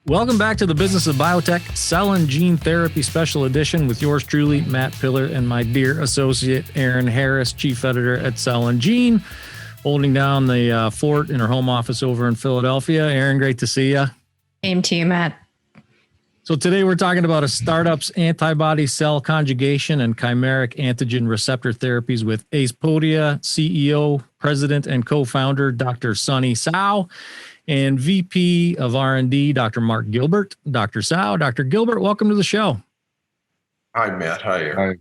Welcome back to the Business of Biotech Cell and Gene Therapy Special Edition with yours truly, Matt Pillar, and my dear associate, Erin Harris, Chief Editor at Cell and Gene, holding down the fort in her home office over in Philadelphia. Erin, great to see you. Same to you, Matt. So today we're talking about a startup's antibody cell conjugation and chimeric antigen receptor therapies with Acepodia CEO, President, and co-founder, Dr. Sony Hsiao, and VP of R&D, Dr. Mark Gilbert. Dr. Hsiao, Dr. Gilbert, welcome to the show. Hi, Matt. How are you?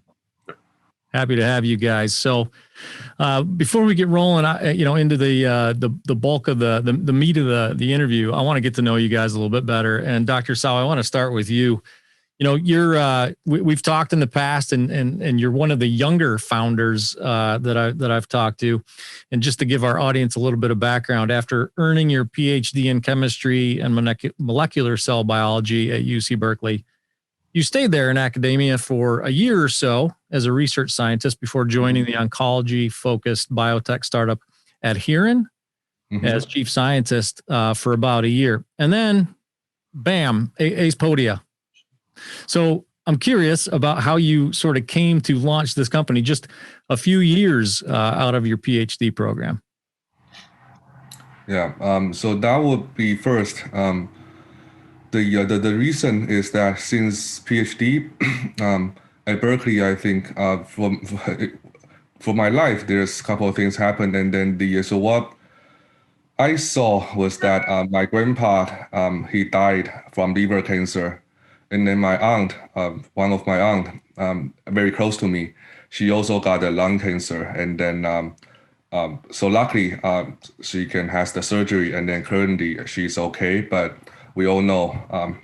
Happy to have you guys. So before we get rolling, into the bulk of the meat of the interview, I want to get to know you guys a little bit better. And Dr. Hsiao, I want to start with you. You know, we've talked in the past, and you're one of the younger founders that I've talked to. And just to give our audience a little bit of background, after earning your PhD in chemistry and molecular cell biology at UC Berkeley, you stayed there in academia for a year or so as a research scientist before joining the oncology-focused biotech startup Erin as chief scientist for about a year. And then, bam, Acepodia. So I'm curious about how you sort of came to launch this company just a few years out of your PhD program. Yeah, so that would be first. The reason is that since PhD at Berkeley, I think for my life, there's a couple of things happened, and then so what I saw was that my grandpa he died from liver cancer, and then my aunt, one of my aunt, very close to me, she also got a lung cancer, and then so luckily she has the surgery, and then currently she's okay, but we all know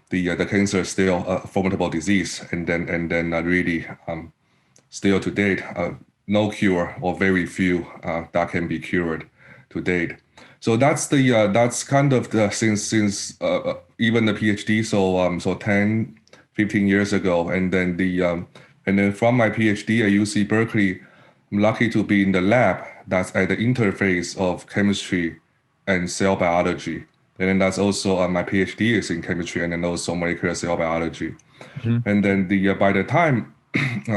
the cancer is still a formidable disease, and then really still to date no cure or very few that can be cured to date. So that's kind of the since even the PhD, so 10, 15 years ago, and then from my PhD at UC Berkeley, I'm lucky to be in the lab that's at the interface of chemistry and cell biology. And then that's also my PhD is in chemistry and then also molecular cell biology. And then by the time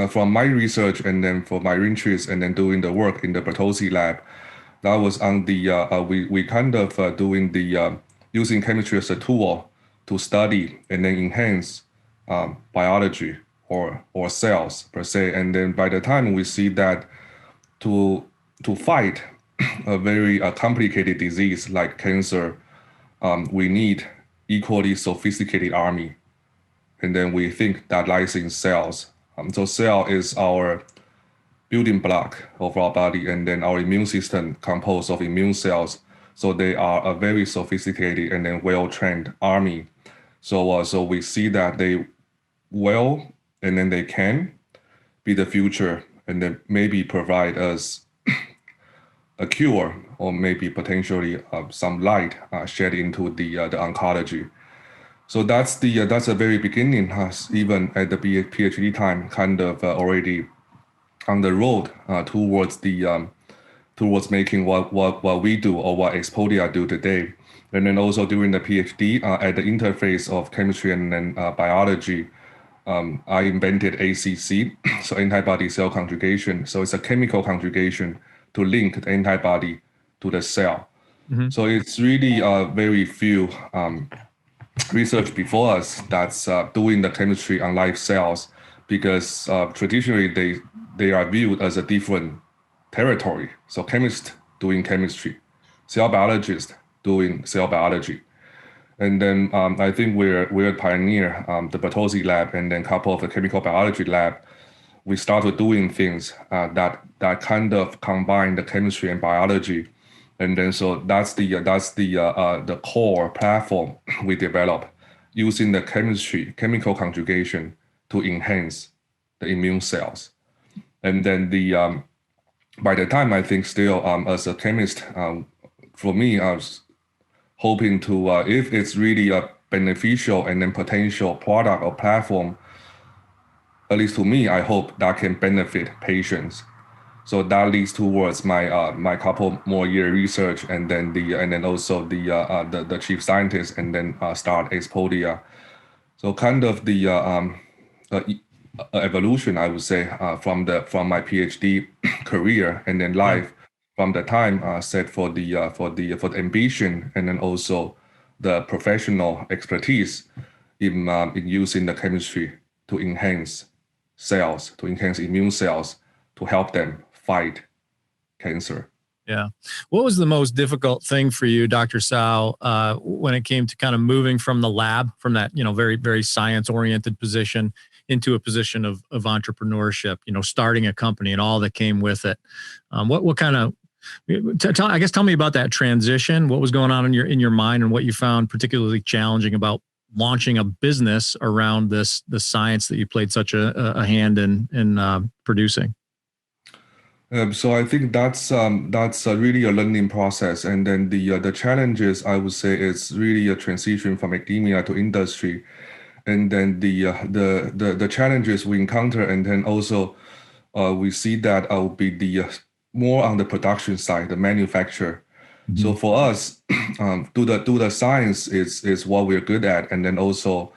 from my research and then for my interest and then doing the work in the Bertozzi lab, that was on we kind of doing using chemistry as a tool to study and then enhance biology or cells per se. And then by the time we see that to fight a very complicated disease like cancer, we need equally sophisticated army, and then we think that lies in cells. So cell is our building block of our body, and then our immune system composed of immune cells. So they are a very sophisticated and then well-trained army. So we see that they will, and then they can be the future, and then maybe provide us a cure, or maybe potentially some light shed into the oncology. So that's the very beginning, even at the PhD time, kind of already on the road towards making what we do or what Acepodia do today. And then also during the PhD at the interface of chemistry and then biology, I invented ACC, so antibody cell conjugation. So it's a chemical conjugation to link the antibody to the cell. So it's really very few research before us that's doing the chemistry on live cells, because traditionally they are viewed as a different territory. So chemists doing chemistry, cell biologists doing cell biology. And then I think we're a pioneer, the Bertozzi lab and then a couple of the chemical biology lab. We started doing things that kind of combine the chemistry and biology, and then so that's the core platform we develop using the chemical conjugation to enhance the immune cells. And then by the time I think still as a chemist, for me I was hoping to if it's really a beneficial and then potential product or platform, at least to me, I hope that can benefit patients. So that leads towards my couple more year research, and then also the chief scientist, and then start Acepodia. So kind of the evolution, I would say, from my PhD career, and then life from the time set for the ambition, and then also the professional expertise in using the chemistry to enhance cells, to enhance immune cells, to help them fight cancer. Yeah. What was the most difficult thing for you, Dr. Hsiao, when it came to kind of moving from the lab, from that, very, very science-oriented position into a position of entrepreneurship, starting a company and all that came with it? What kind of, tell me about that transition. What was going on in your mind, and what you found particularly challenging about launching a business around the science that you played such a hand in producing? So I think that's really a learning process, and then the challenges, I would say, is really a transition from academia to industry, and then the challenges we encounter, and then also we see that will be the more on the production side, the manufacture. Mm-hmm. So for us, do the science is what we're good at, and then also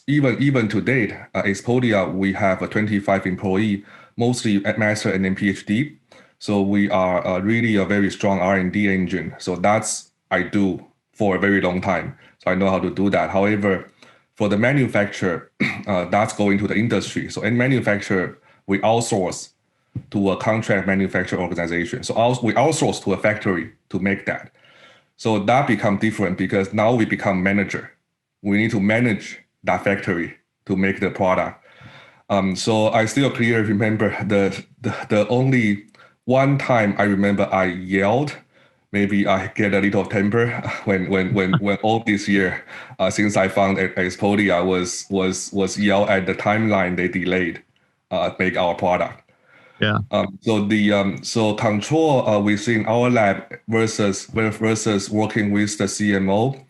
even to date, Acepodia, we have a 25 employee, mostly at master and then PhD. So we are really a very strong R&D engine. So that's I do for a very long time. So I know how to do that. However, for the manufacturer, that's going to the industry. So in manufacturer, we outsource to a contract manufacturer organization. So we outsource to a factory to make that. So that become different because now we become manager. We need to manage that factory to make the product. So I still clearly remember the only one time I remember I yelled. Maybe I get a little temper when all this year since I found Acepodia was yelled at the timeline they delayed make our product. Yeah. So control within our lab versus working with the CMO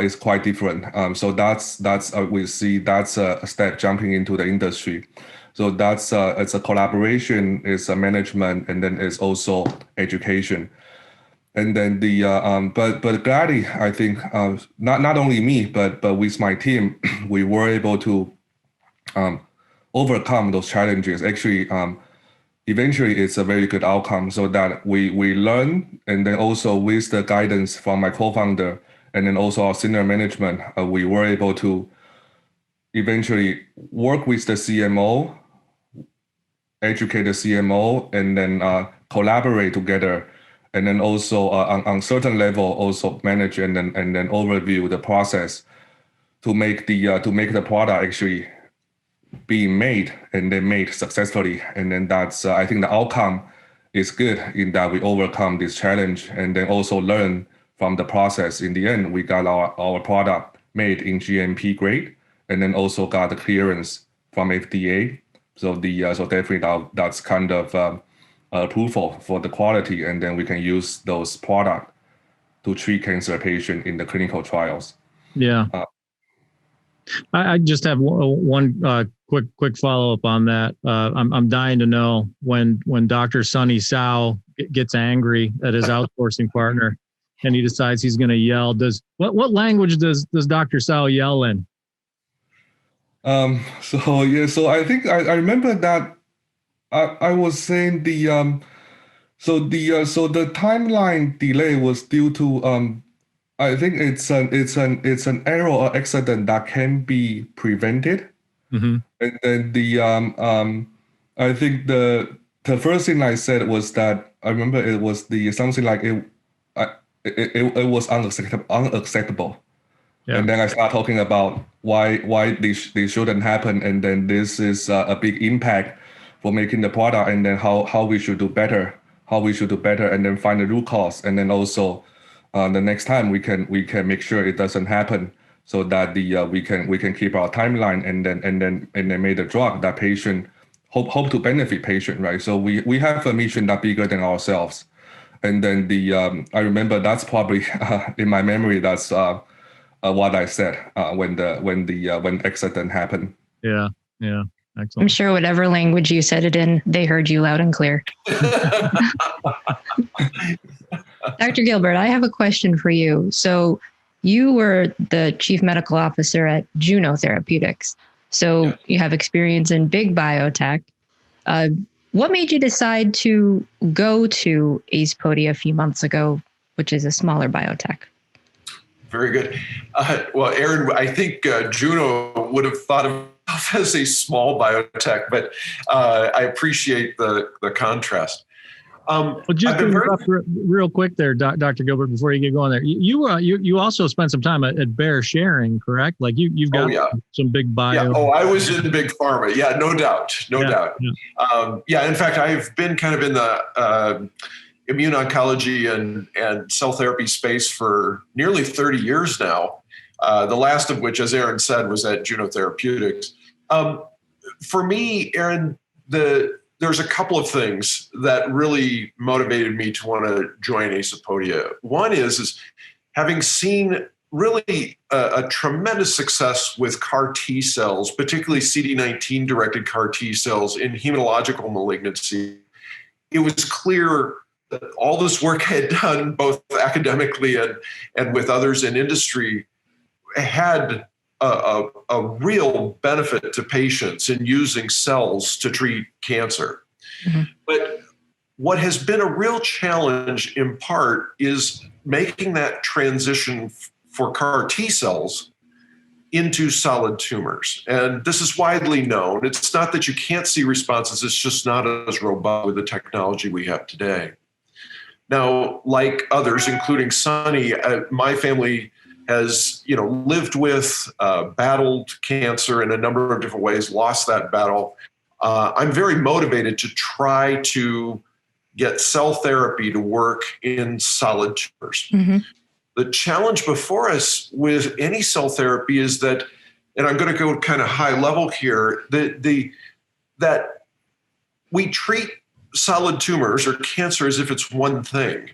is quite different. So that's we see that's a step jumping into the industry. So that's it's a collaboration, it's a management, and then it's also education. And then but gladly, I think not only me but with my team, we were able to overcome those challenges. Actually, eventually it's a very good outcome. So that we learn, and then also with the guidance from my co-founder, and then also our senior management, we were able to eventually work with the CMO, educate the CMO, and then collaborate together, and then also on certain level also manage and then overview the process to make the product actually being made and then made successfully. And then that's I think the outcome is good in that we overcome this challenge and then also learn from the process. In the end, we got our product made in GMP grade, and then also got the clearance from FDA. So so definitely that's kind of approval for the quality, and then we can use those products to treat cancer patient in the clinical trials. Yeah. I just have one quick follow up on that. I'm dying to know when Dr. Sony Hsiao gets angry at his outsourcing partner and he decides he's going to yell. What language does Dr. Hsiao yell in? So I think I remember that I was saying so the timeline delay was due to I think it's an error or accident that can be prevented. Mm-hmm. And then I think the first thing I said was that I remember it was something like it was unacceptable. Yeah. And then I start talking about why this shouldn't happen, and then this is a big impact for making the product, and then how we should do better, and then find the root cause, and then also the next time we can make sure it doesn't happen, so that we can keep our timeline, and then make the drug that patient hope to benefit patient, right? So we have a mission that bigger than ourselves, and then I remember that's probably in my memory that's what I said when accident happened. Yeah. Excellent. I'm sure whatever language you said it in, they heard you loud and clear. Dr. Gilbert, I have a question for you. So you were the chief medical officer at Juno Therapeutics. So you have experience in big biotech. What made you decide to go to Acepodia a few months ago, which is a smaller biotech? Very good. Well, Erin, I think Juno would have thought of itself as a small biotech, but I appreciate the contrast. Well, just to interrupt real quick there, Dr. Gilbert, before you get going there, you also spent some time at Bear Sharing, correct? Like you've got some big bio. Yeah. Oh, I was in big pharma. Yeah, no doubt. No doubt. Yeah. In fact, I've been kind of in the immune oncology and cell therapy space for nearly 30 years now. The last of which, as Erin said, was at Juno Therapeutics. For me, Erin, there's a couple of things that really motivated me to want to join Acepodia. One is having seen really a tremendous success with CAR T cells, particularly CD19 directed CAR T cells in hematological malignancy. It was clear that all this work I had done, both academically and with others in industry, had a real benefit to patients in using cells to treat cancer. Mm-hmm. But what has been a real challenge in part is making that transition for CAR T cells into solid tumors. And this is widely known. It's not that you can't see responses, it's just not as robust with the technology we have today. Now, like others, including Sony, my family has lived with, battled cancer in a number of different ways, lost that battle. I'm very motivated to try to get cell therapy to work in solid tumors. Mm-hmm. The challenge before us with any cell therapy is that, and I'm going to go kind of high level here, that we treat solid tumors or cancer as if it's one thing.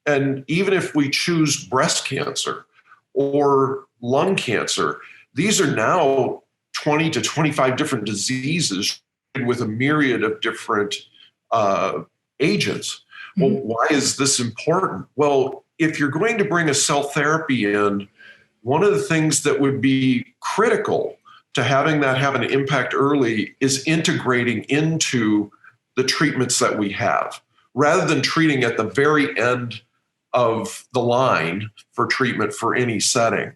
And even if we choose breast cancer or lung cancer, these are now 20 to 25 different diseases with a myriad of different agents. Mm-hmm. Well, why is this important? Well, if you're going to bring a cell therapy in, one of the things that would be critical to having that have an impact early is integrating into the treatments that we have, rather than treating at the very end of the line for treatment for any setting.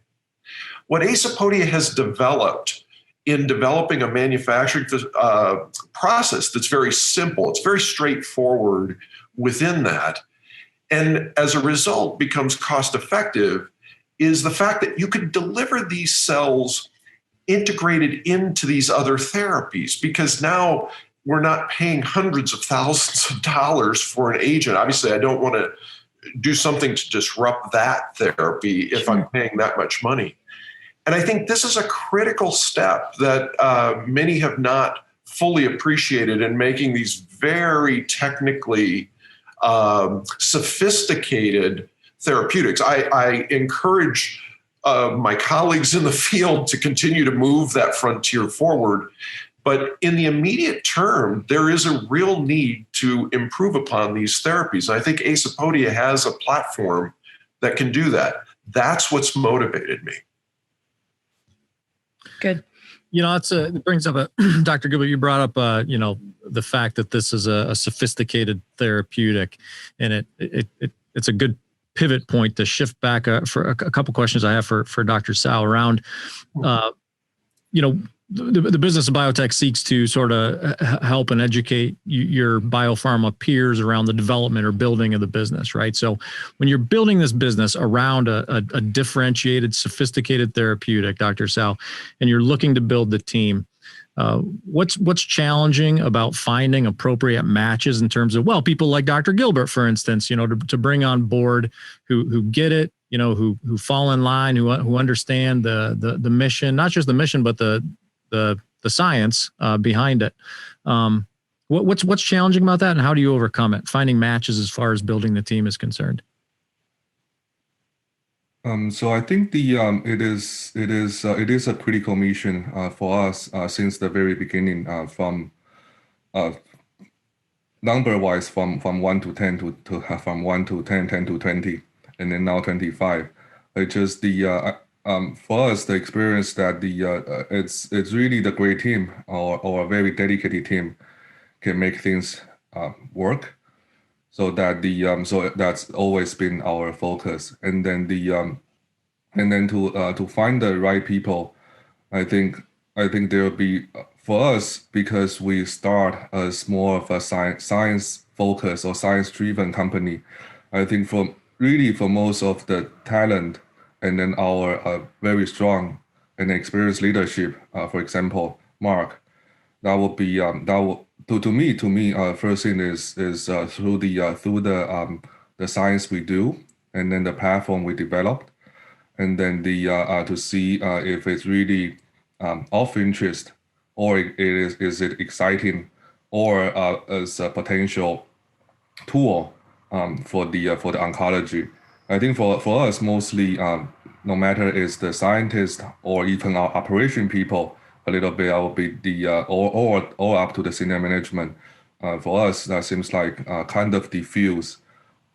What Acepodia has developed in developing a manufacturing process that's very simple, it's very straightforward within that, and as a result becomes cost effective, is the fact that you could deliver these cells integrated into these other therapies, because now we're not paying hundreds of thousands of dollars for an agent. Obviously, I don't want to do something to disrupt that therapy if I'm paying that much money. And I think this is a critical step that many have not fully appreciated in making these very technically sophisticated therapeutics. I encourage my colleagues in the field to continue to move that frontier forward. But in the immediate term, there is a real need to improve upon these therapies. And I think Acepodia has a platform that can do that. That's what's motivated me. Good. It brings up Dr. Gilbert, you brought up, the fact that this is a sophisticated therapeutic, and it's a good pivot point to shift back for a couple questions I have for Dr. Hsiao around, the business of biotech seeks to sort of help and educate your biopharma peers around the development or building of the business, right? So when you're building this business around a differentiated, sophisticated therapeutic, Dr. Hsiao, and you're looking to build the team, what's challenging about finding appropriate matches in terms of, people like Dr. Gilbert, for instance, to bring on board who get it, who fall in line, who understand the mission, not just the mission, but the science behind it. What's challenging about that, and how do you overcome it? Finding matches as far as building the team is concerned. So I think it is a critical mission for us since the very beginning, from number wise from 1 to 10 to from 1 to 10, 10 to 20, and then now 25. It's just for us the experience that it's really the great team or a very dedicated team can make things work. So that so that's always been our focus, and then to find the right people, I think there will be for us, because we start as more of a science focused or science driven company. I think for most of the talent, and then our very strong and experienced leadership, for example, Mark, that would be that will to me first thing is through the science we do, and then the platform we developed, and then to see if it's really of interest, or is it exciting, or as a potential tool for the oncology. I think for us mostly, no matter is the scientist or even our operation people, a little bit I will be the or up to the senior management. For us, that seems like kind of diffuse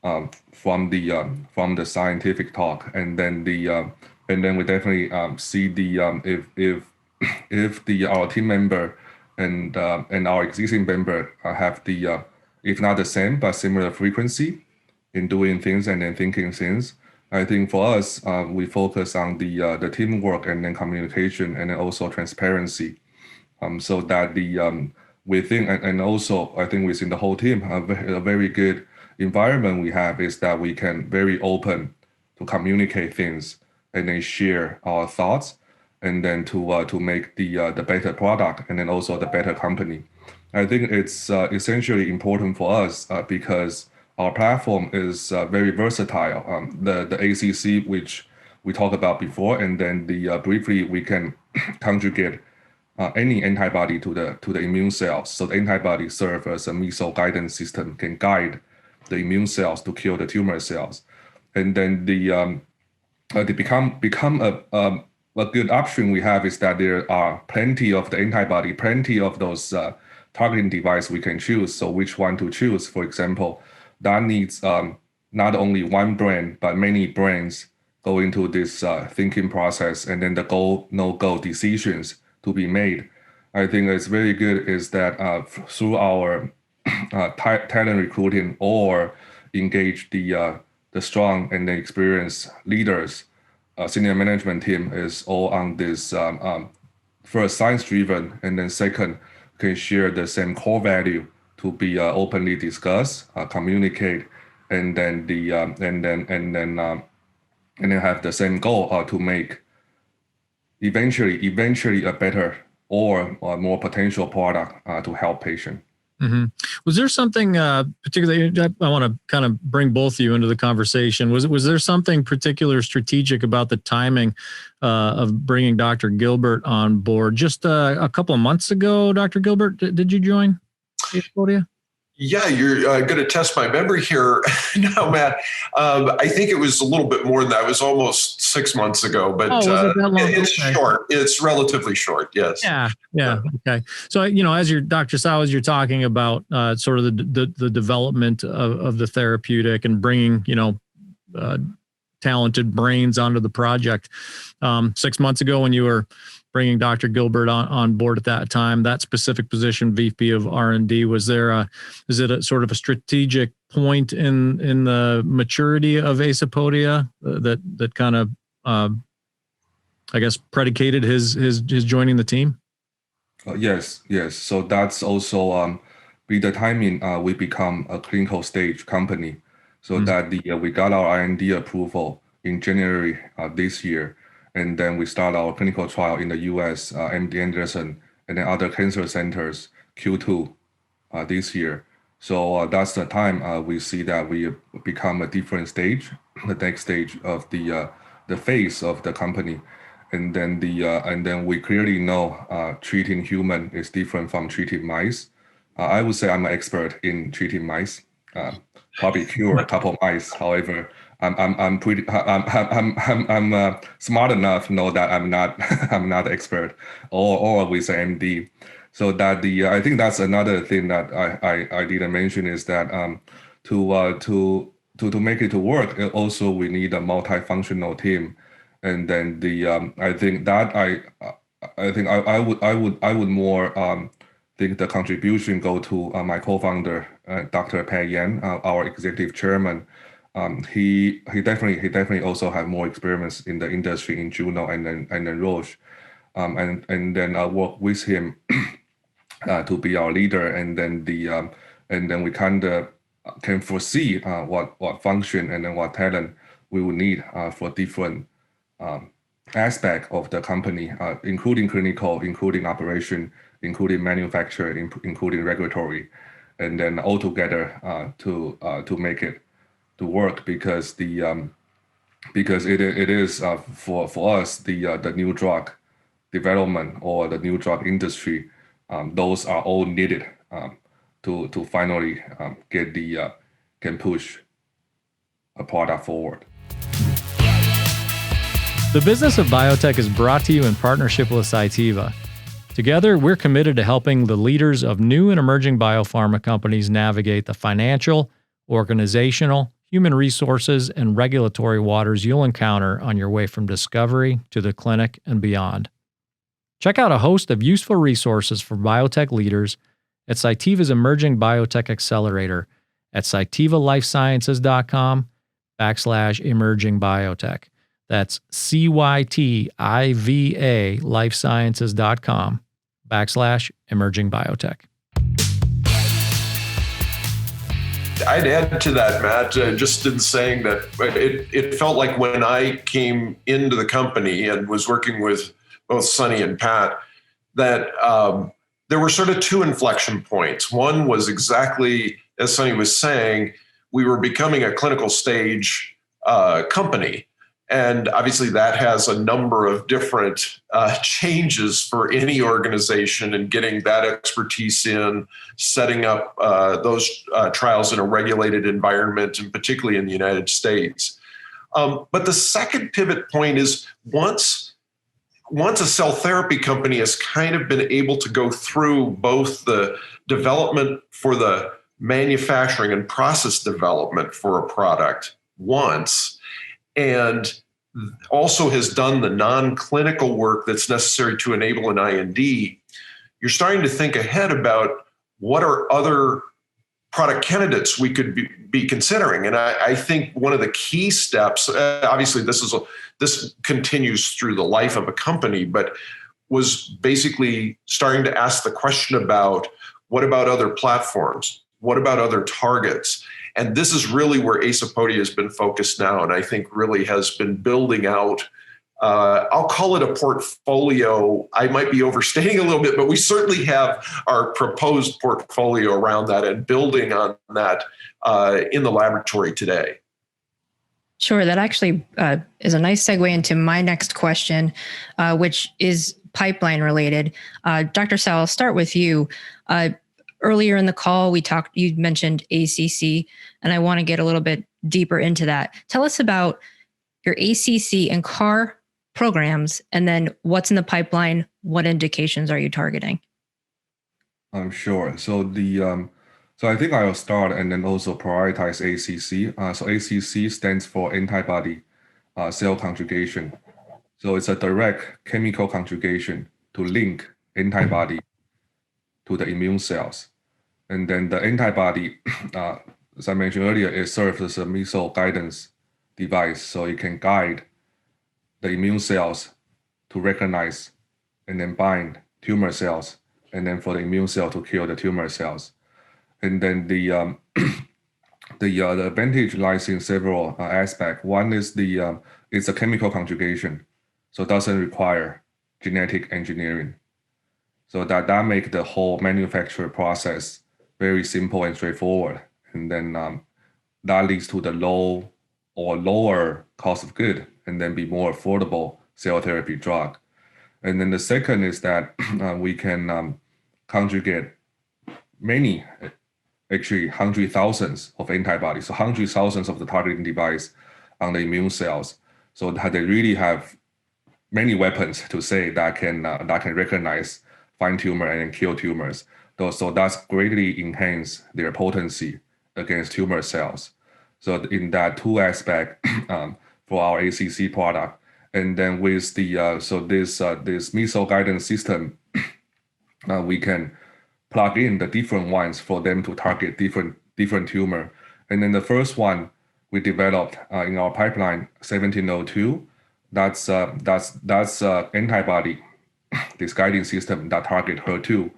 from the scientific talk, and then we definitely see if our team member and our existing member have if not the same but similar frequency in doing things and then thinking things. I think for us, we focus on the teamwork and then communication and then also transparency, so that we think, and also I think within the whole team, a very good environment we have is that we can very open to communicate things and then share our thoughts, and then to make the better product and then also the better company. I think it's essentially important for us because our platform is very versatile. The ACC, which we talked about before, and then briefly we can conjugate any antibody to the immune cells. So the antibody serve as a missile guidance system, can guide the immune cells to kill the tumor cells, and then they become a good option we have is that there are plenty of the antibody, plenty of those targeting device we can choose. So which one to choose, for example, that needs not only one brain, but many brains go into this thinking process, and then the go, no-go decisions to be made. I think it's very good is that through our talent recruiting or engage the strong and the experienced leaders, senior management team is all on this first science-driven, and then second can share the same core value to be openly discussed, communicate, and then have the same goal to make eventually a better or more potential product to help patient. Mm-hmm. Was there something particularly, I want to kind of bring both of you into the conversation. Was there something particular strategic about the timing of bringing Dr. Gilbert on board? Just a couple of months ago, Dr. Gilbert, did you join Acepodia? Yeah, you're going to test my memory here now, Matt. I think it was a little bit more than that. It was almost 6 months ago, but was it that long? It's short. It's relatively short, yes. Yeah. Okay. So, as Dr. Hsiao, as you're talking about sort of the development of the therapeutic and bringing, talented brains onto the project. 6 months ago when you were bringing Dr. Gilbert on board at that time, that specific position, VP of R&D, is it a sort of a strategic point in the maturity of Acepodia that kind of, I guess, predicated his joining the team? Yes. So that's also with the timing, we become a clinical stage company. So that we got our R&D approval in January this year. And then we start our clinical trial in the US, MD Anderson, and then other cancer centers, Q2 this year. So that's the time we see that we become a different stage, the next stage of the phase of the company. And then we clearly know treating human is different from treating mice. I would say I'm an expert in treating mice. Probably cure a couple of mice. However, I'm smart enough to know that I'm not I'm not expert or with MD. So that I think that's another thing that I didn't mention is that to make it to work, also we need a multifunctional team, and then I think that I would more think the contribution go to my co-founder Dr. Pat Yan, our executive chairman. He definitely also have more experience in the industry in Juno and then Roche, and then I work with him to be our leader, and then we kind of can foresee what function and then what talent we will need for different aspect of the company, including clinical, including operation, including manufacturing, including regulatory, and then all together to make it to work, because it is for us the new drug development or the new drug industry. Those are all needed to finally can push a product forward. The Business of Biotech is brought to you in partnership with Cytiva. Together, we're committed to helping the leaders of new and emerging biopharma companies navigate the financial, organizational, human resources, and regulatory waters you'll encounter on your way from discovery to the clinic and beyond. Check out a host of useful resources for biotech leaders at Cytiva's Emerging Biotech Accelerator at cytivalifesciences.com/emerging biotech. That's CYTIVA lifesciences.com/emerging biotech. I'd add to that, Matt, just in saying that it felt like when I came into the company and was working with both Sony and Pat, that there were sort of two inflection points. One was exactly, as Sony was saying, we were becoming a clinical stage company. And obviously that has a number of different changes for any organization, and getting that expertise in, setting up those trials in a regulated environment, and particularly in the United States. But the second pivot point is once a cell therapy company has kind of been able to go through both the development for the manufacturing and process development for a product once, and also has done the non-clinical work that's necessary to enable an IND, you're starting to think ahead about what are other product candidates we could be considering. And I think one of the key steps, obviously this continues through the life of a company, but was basically starting to ask the question about what about other platforms? What about other targets? And this is really where Acepodia has been focused now, and I think really has been building out, I'll call it a portfolio. I might be overstating a little bit, but we certainly have our proposed portfolio around that and building on that in the laboratory today. Sure. That actually is a nice segue into my next question, which is pipeline related. Dr. Hsiao, I'll start with you. Earlier in the call, you mentioned ACC, and I want to get a little bit deeper into that. Tell us about your ACC and CAR programs, and then what's in the pipeline. What indications are you targeting? Sure. So I think I'll start and then also prioritize ACC. So ACC stands for antibody cell conjugation. So it's a direct chemical conjugation to link antibody to the immune cells. And then the antibody, as I mentioned earlier, it serves as a missile guidance device. So it can guide the immune cells to recognize and then bind tumor cells, and then for the immune cell to kill the tumor cells. And then the advantage lies in several aspects. One is it's a chemical conjugation, so it doesn't require genetic engineering. So that make the whole manufacture process very simple and straightforward. And then that leads to the low or lower cost of good, and then be more affordable cell therapy drug. And then the second is that we can conjugate many, actually hundreds of thousands of antibodies, so hundreds of thousands of the targeting device on the immune cells. So that they really have many weapons to say that can recognize, find tumor and kill tumors. So that's greatly enhance their potency against tumor cells. So in that two aspect for our ACC product, and then with the this missile guidance system, we can plug in the different ones for them to target different tumor. And then the first one we developed in our pipeline, 1702, that's antibody, this guiding system that target HER2,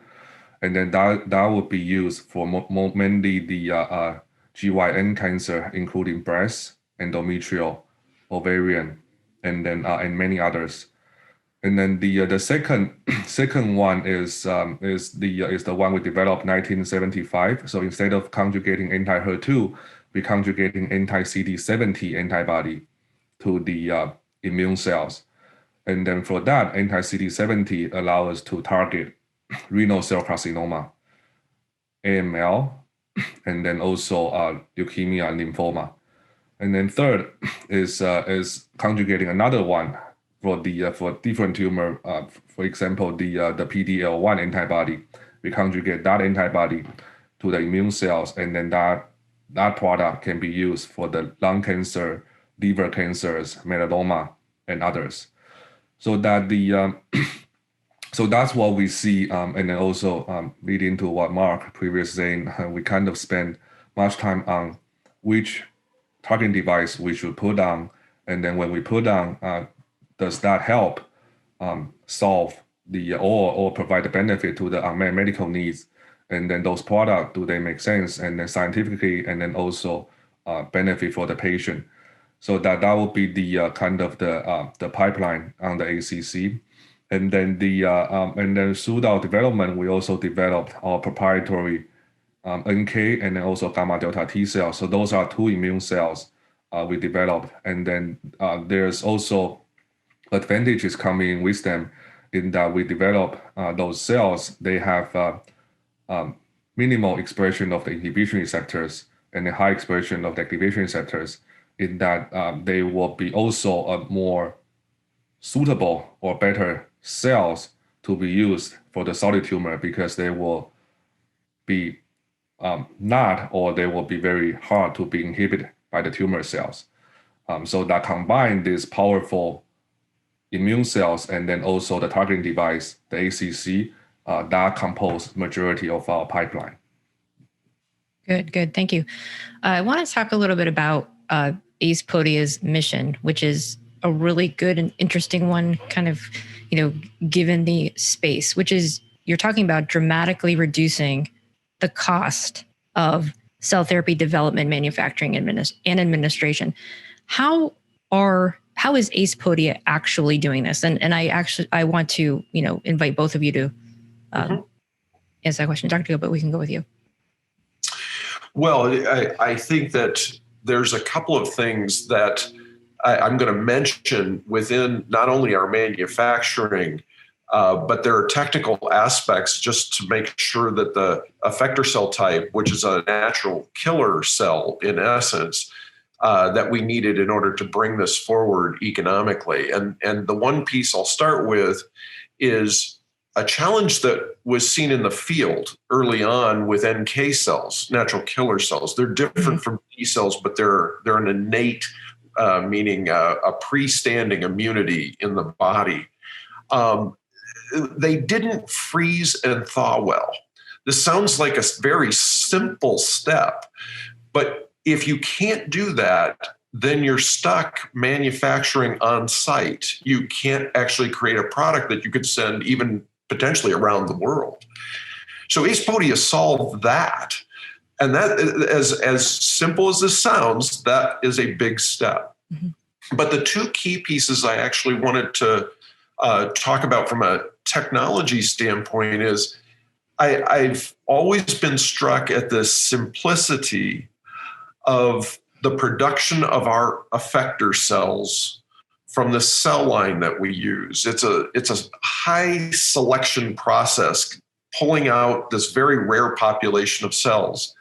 and then that would be used for mainly the GYN cancer, including breast, endometrial, ovarian, and then and many others. And then the second one is the one we developed 1975. So instead of conjugating anti-HER2, we conjugating anti-CD70 antibody to the immune cells. And then for that, anti-CD70 allow us to target renal cell carcinoma, AML, and then also leukemia and lymphoma. And then third is conjugating another one for different tumor. For example, the PD-L1 antibody. We conjugate that antibody to the immune cells, and then that product can be used for the lung cancer, liver cancers, melanoma, and others. So that so that's what we see, and then also leading to what Mark previously saying, we kind of spend much time on which targeting device we should put on, and then when we put on, does that help solve or provide the benefit to the unmet medical needs, and then those products, do they make sense, and then scientifically, and then also benefit for the patient. So that would be the kind of the pipeline on the ACC. And then through our development, we also developed our proprietary NK and then also gamma delta T cells. So those are two immune cells we developed. And then there's also advantages coming with them in that we develop those cells. They have minimal expression of the inhibition receptors and a high expression of the activation receptors, in that they will be also a more suitable or better cells to be used for the solid tumor, because they will be they will be very hard to be inhibited by the tumor cells. So that combine these powerful immune cells and then also the targeting device, the ACC, that compose majority of our pipeline. Good. Thank you. I want to talk a little bit about Acepodia's mission, which is a really good and interesting one, kind of, given the space, which is you're talking about dramatically reducing the cost of cell therapy development, manufacturing, and administration. How is Acepodia actually doing this? And I want to, invite both of you to answer that question. Dr. Gilbert, we can go with you. Well, I think that there's a couple of things that I'm going to mention within not only our manufacturing, but there are technical aspects just to make sure that the effector cell type, which is a natural killer cell in essence, that we needed in order to bring this forward economically. And the one piece I'll start with is a challenge that was seen in the field early on with NK cells, natural killer cells. They're different from T cells, but they're an innate, meaning a pre-standing immunity in the body. They didn't freeze and thaw well. This sounds like a very simple step, but if you can't do that, then you're stuck manufacturing on site. You can't actually create a product that you could send even potentially around the world. So Acepodia solved that. And that, as simple as this sounds, that is a big step. Mm-hmm. But the two key pieces I actually wanted to talk about from a technology standpoint is I've always been struck at the simplicity of the production of our effector cells from the cell line that we use. It's a high selection process, pulling out this very rare population of cells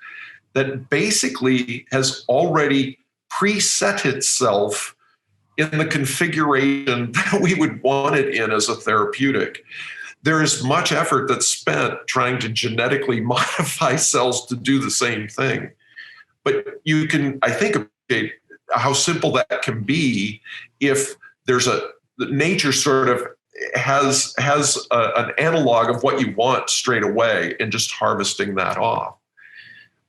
that basically has already preset itself in the configuration that we would want it in as a therapeutic. There is much effort that's spent trying to genetically modify cells to do the same thing. But you can, I think, appreciate how simple that can be if there's nature sort of has an analog of what you want straight away and just harvesting that off.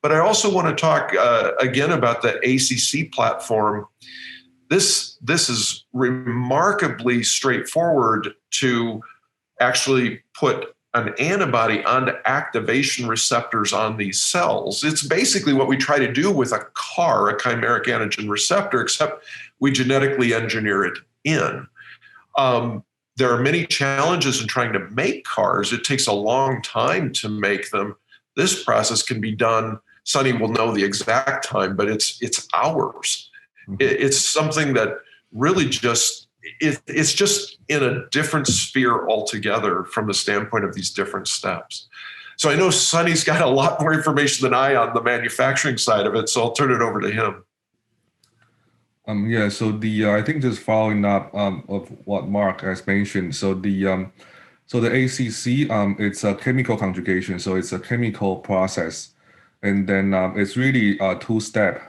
But I also want to talk again about the ACC platform. This is remarkably straightforward to actually put an antibody onto activation receptors on these cells. It's basically what we try to do with a CAR, a chimeric antigen receptor, except we genetically engineer it in. There are many challenges in trying to make CARs. It takes a long time to make them. This process can be done, Sony will know the exact time, but it's hours. Mm-hmm. It's something that really it's just in a different sphere altogether from the standpoint of these different steps. So I know Sony's got a lot more information than I on the manufacturing side of it, so I'll turn it over to him. So I think just following up of what Mark has mentioned. So the ACC, it's a chemical conjugation, so it's a chemical process, and then it's really a two-step.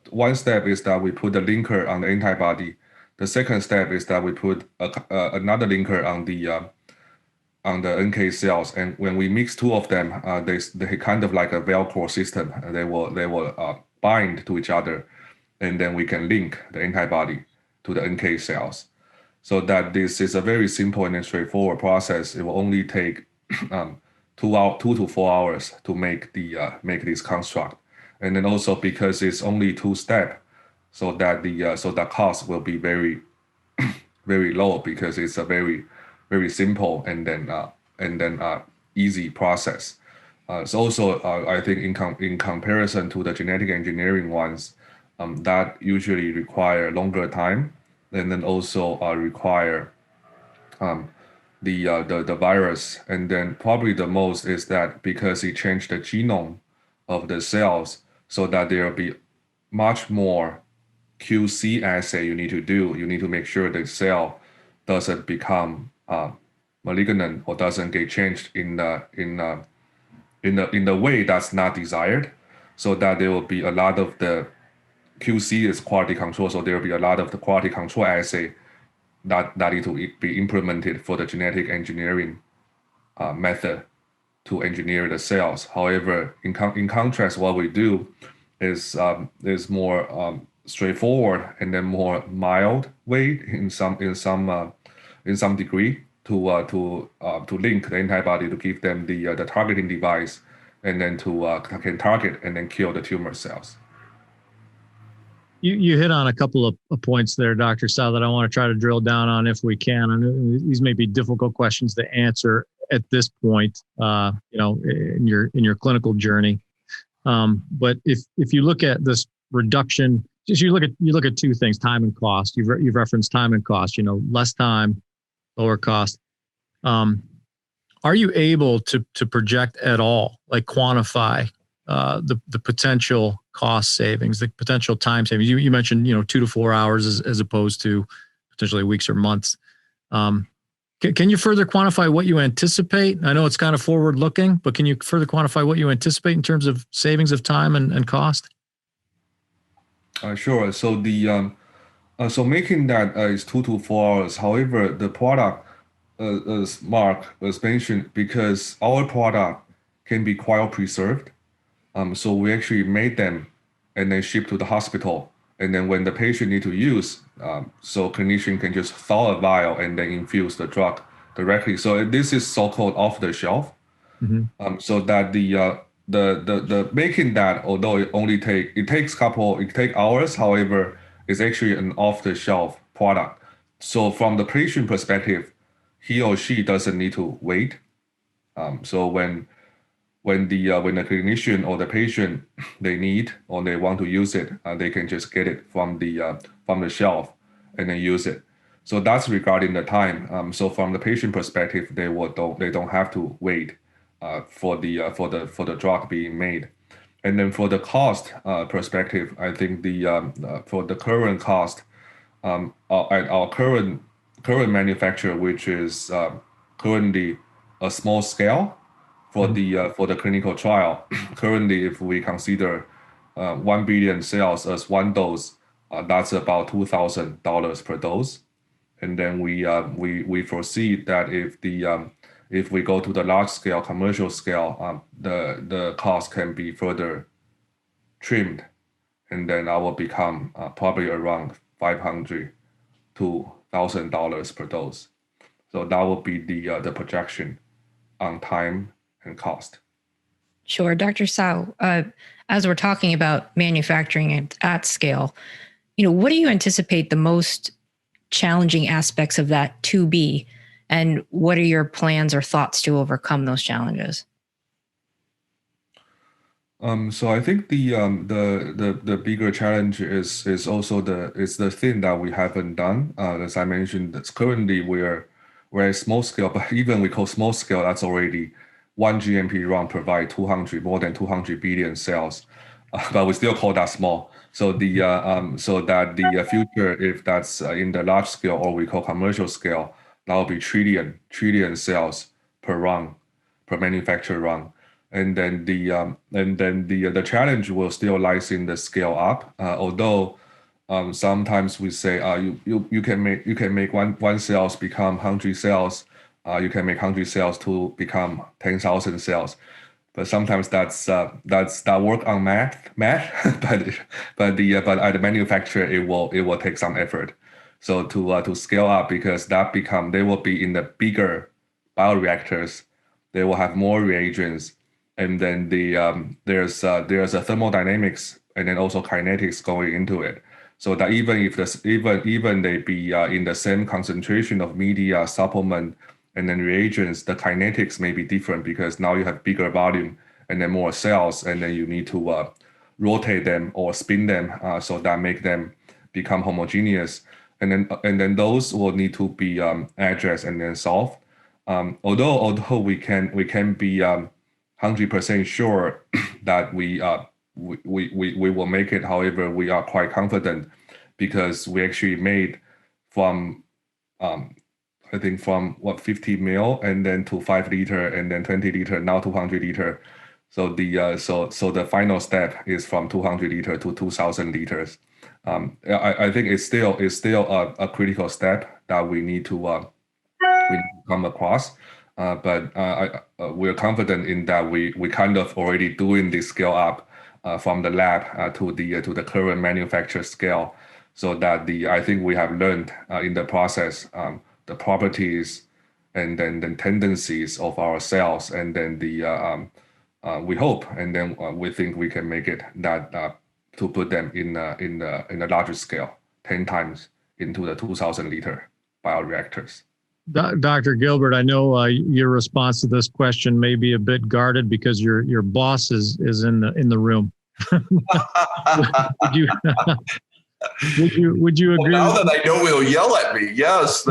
One step is that we put the linker on the antibody. The second step is that we put another linker on the NK cells, and when we mix two of them, they kind of like a Velcro system. They will bind to each other, and then we can link the antibody to the NK cells. So that this is a very simple and straightforward process. It will only take 2 to 4 hours to make this construct, and then also because it's only two-step. So that the cost will be very, very low because it's a very, very simple and then easy process. So also I think in comparison to the genetic engineering ones, that usually require longer time, and then also require the virus, and then probably the most is that because it changed the genome of the cells, so that there will be much more QC assay you need to do. You need to make sure the cell doesn't become malignant or doesn't get changed in the way that's not desired. So that there will be a lot of the QC is quality control. So there will be a lot of the quality control assay that need to be implemented for the genetic engineering method to engineer the cells. However, in contrast, what we do is more straightforward and then more mild way in some degree to link the antibody to give them the targeting device, and then can target and then kill the tumor cells. You hit on a couple of points there, Dr. Hsiao, that I want to try to drill down on if we can. I know these may be difficult questions to answer at this point, in your clinical journey. But if you look at this reduction, just you look at two things: time and cost. You've referenced time and cost. Less time, lower cost. Are you able to project at all, like quantify the potential cost savings, the potential time savings? You mentioned 2 to 4 hours as opposed to potentially weeks or months. Can you further quantify what you anticipate? I know it's kind of forward looking, but can you further quantify what you anticipate in terms of savings of time and cost? Sure. So so making that is 2 to 4 hours. However, the product, as Mark was mentioned, because our product can be cryopreserved, so we actually made them and then ship to the hospital. And then when the patient need to use, so clinician can just thaw a vial and then infuse the drug directly. So this is so-called off the shelf. Mm-hmm. So that the making that, although it takes hours, however, it's actually an off-the-shelf product. So from the patient perspective, he or she doesn't need to wait. So when the clinician or the patient they need or they want to use it, they can just get it from the shelf and then use it. So that's regarding the time. So from the patient perspective, they don't have to wait for the drug being made. And then for the cost perspective, I think for the current cost, at our current manufacturer, which is currently a small scale for the clinical trial. Currently, if we consider 1 billion sales as one dose, that's about $2,000 per dose. And then we foresee that if we go to the large scale commercial scale, the cost can be further trimmed, and then I will become probably around $500 to $1,000 per dose. So that will be the projection on time and cost. Sure. Dr. Hsiao, as we're talking about manufacturing at scale, what do you anticipate the most challenging aspects of that to be, and what are your plans or thoughts to overcome those challenges? So I think the bigger challenge is also the thing that we haven't done. As I mentioned, that's currently we're at small scale, but even we call small scale, that's already one GMP run provide more than 200 billion cells, but we still call that small. So that the future, if that's in the large scale or we call commercial scale, that will be trillion cells per manufacturer run. And then the challenge will still lies in the scale up. Although sometimes we say you can make one cells become 100 cells. You can make 100 cells to become 10,000 cells. But sometimes that work on math. but at the manufacturer it will take some effort. So to scale up, because they will be in the bigger bioreactors. They will have more reagents. And then there's a thermodynamics and then also kinetics going into it. So that even if even they be in the same concentration of media, supplement, and then reagents, the kinetics may be different because now you have bigger volume and then more cells, and then you need to rotate them or spin them so that make them become homogeneous. And then those will need to be addressed and then solved. Although we can be 100% sure that we will make it. However, we are quite confident because we actually made from I think from 50 mil and then to 5 liter and then 20 liter, now 200 liter. So the final step is from 200 liter to 2,000 liters. I think it's still a critical step that we need to come across. But we're confident in that we kind of already doing the scale up from the lab to the current manufacturer scale, so that I think we have learned in the process the properties and then the tendencies of our cells, and then we hope and then we think we can make it that to put them in a larger scale, 10 times into the 2,000 liter bioreactors. Dr. Gilbert, I know your response to this question may be a bit guarded because your boss is in the room. would you agree? Well, now that I know he'll yell at me, yes.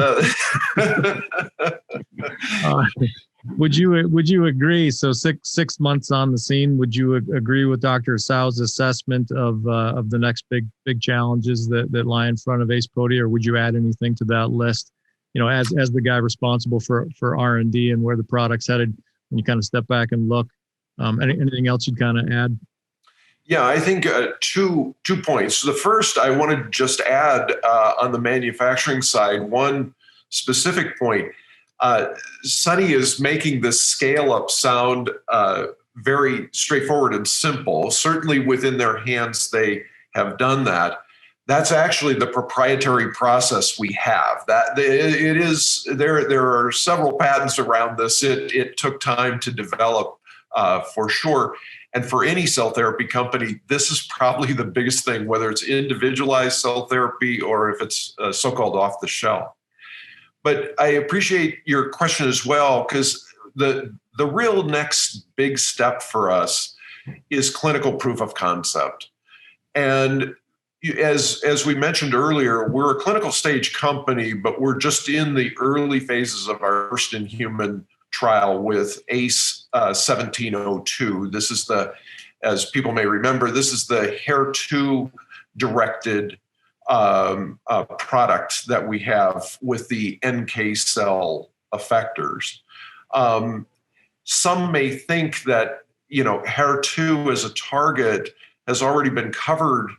Would you agree? So six months on the scene, would you agree with Dr. Hsiao's assessment of the next big challenges that lie in front of Acepodia, or would you add anything to that list? As the guy responsible for R&D and where the product's headed, when you kind of step back and look, anything else you'd kind of add? Yeah, I think two points. The first, I want to just add on the manufacturing side, one specific point. Sony is making this scale up sound very straightforward and simple. Certainly within their hands, they have done that. That's actually the proprietary process we have. That it is there are several patents around this. It took time to develop for sure. And for any cell therapy company, this is probably the biggest thing, whether it's individualized cell therapy or if it's so-called off the shelf. But I appreciate your question as well, because the real next big step for us is clinical proof of concept. And as we mentioned earlier, we're a clinical stage company, but we're just in the early phases of our first in human trial with ACE 1702. This is the as people may remember, this is the HER2 directed product that we have with the NK cell effectors. Some may think that, HER2 as a target has already been covered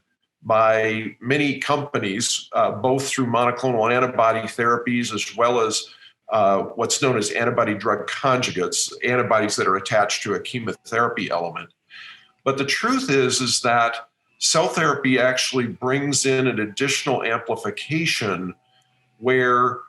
by many companies, both through monoclonal antibody therapies as well as what's known as antibody drug conjugates, antibodies that are attached to a chemotherapy element. But the truth is that cell therapy actually brings in an additional amplification where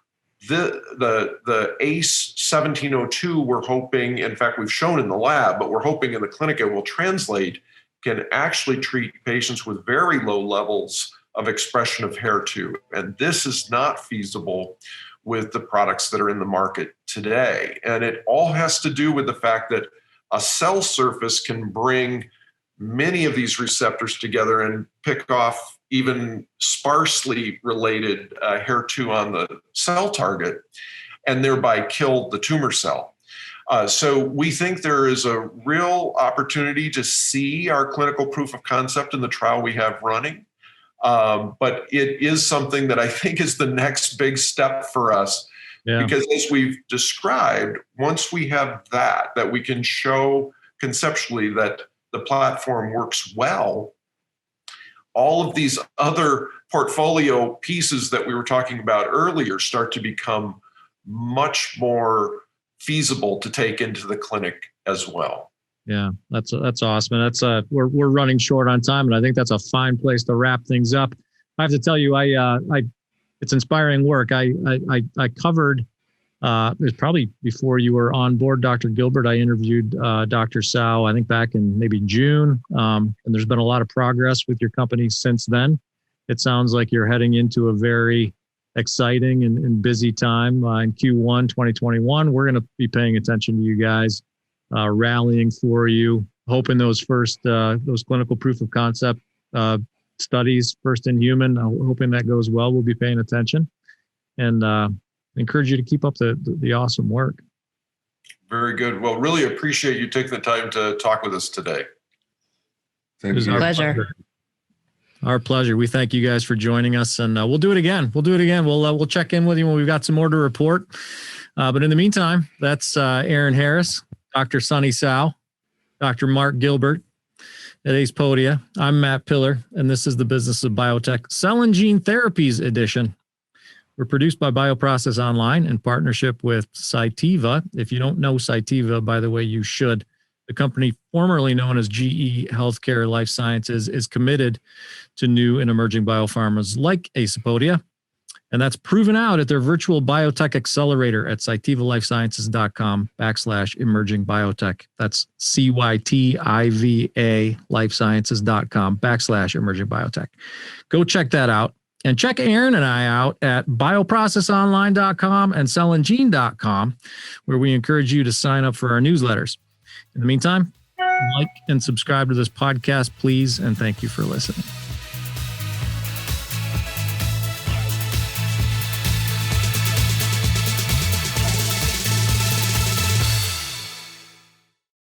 the ACE 1702, we're hoping, in fact, we've shown in the lab, but we're hoping in the clinic it will translate, can actually treat patients with very low levels of expression of HER2. And this is not feasible with the products that are in the market today. And it all has to do with the fact that a cell surface can bring many of these receptors together and pick off even sparsely related HER2 on the cell target and thereby kill the tumor cell. So we think there is a real opportunity to see our clinical proof of concept in the trial we have running. But it is something that I think is the next big step for us. Yeah. Because as we've described, once we have that we can show conceptually that the platform works well, all of these other portfolio pieces that we were talking about earlier start to become much more feasible to take into the clinic as well. Yeah, that's awesome. And that's we're running short on time, and I think that's a fine place to wrap things up. I have to tell you, it's inspiring work. I covered. It was probably before you were on board, Dr. Gilbert. I interviewed Dr. Hsiao, I think back in maybe June. And there's been a lot of progress with your company since then. It sounds like you're heading into a very exciting and busy time in Q1 2021. We're going to be paying attention to you guys, rallying for you, hoping those clinical proof of concept studies, first in human, hoping that goes well. We'll be paying attention. And encourage you to keep up the awesome work. Very good. Well, really appreciate you taking the time to talk with us today. It was our pleasure. Our pleasure. We thank you guys for joining us, and we'll do it again. We'll check in with you when we've got some more to report. But in the meantime, that's Erin Harris, Dr. Sony Hsiao, Dr. Mark Gilbert at Acepodia. I'm Matt Pillar, and this is the Business of Biotech Cell and Gene Therapies edition. We're produced by Bioprocess Online in partnership with Cytiva. If you don't know Cytiva, by the way, you should. The company formerly known as GE Healthcare Life Sciences is committed to new and emerging biopharmas like Acepodia. And that's proven out at their virtual biotech accelerator at cytivalifesciences.com/emerging biotech. That's CYTIVA lifesciences.com/emerging biotech. Go check that out. And check Erin and I out at bioprocessonline.com and cellandgene.com, where we encourage you to sign up for our newsletters. In the meantime, like and subscribe to this podcast, please, and thank you for listening.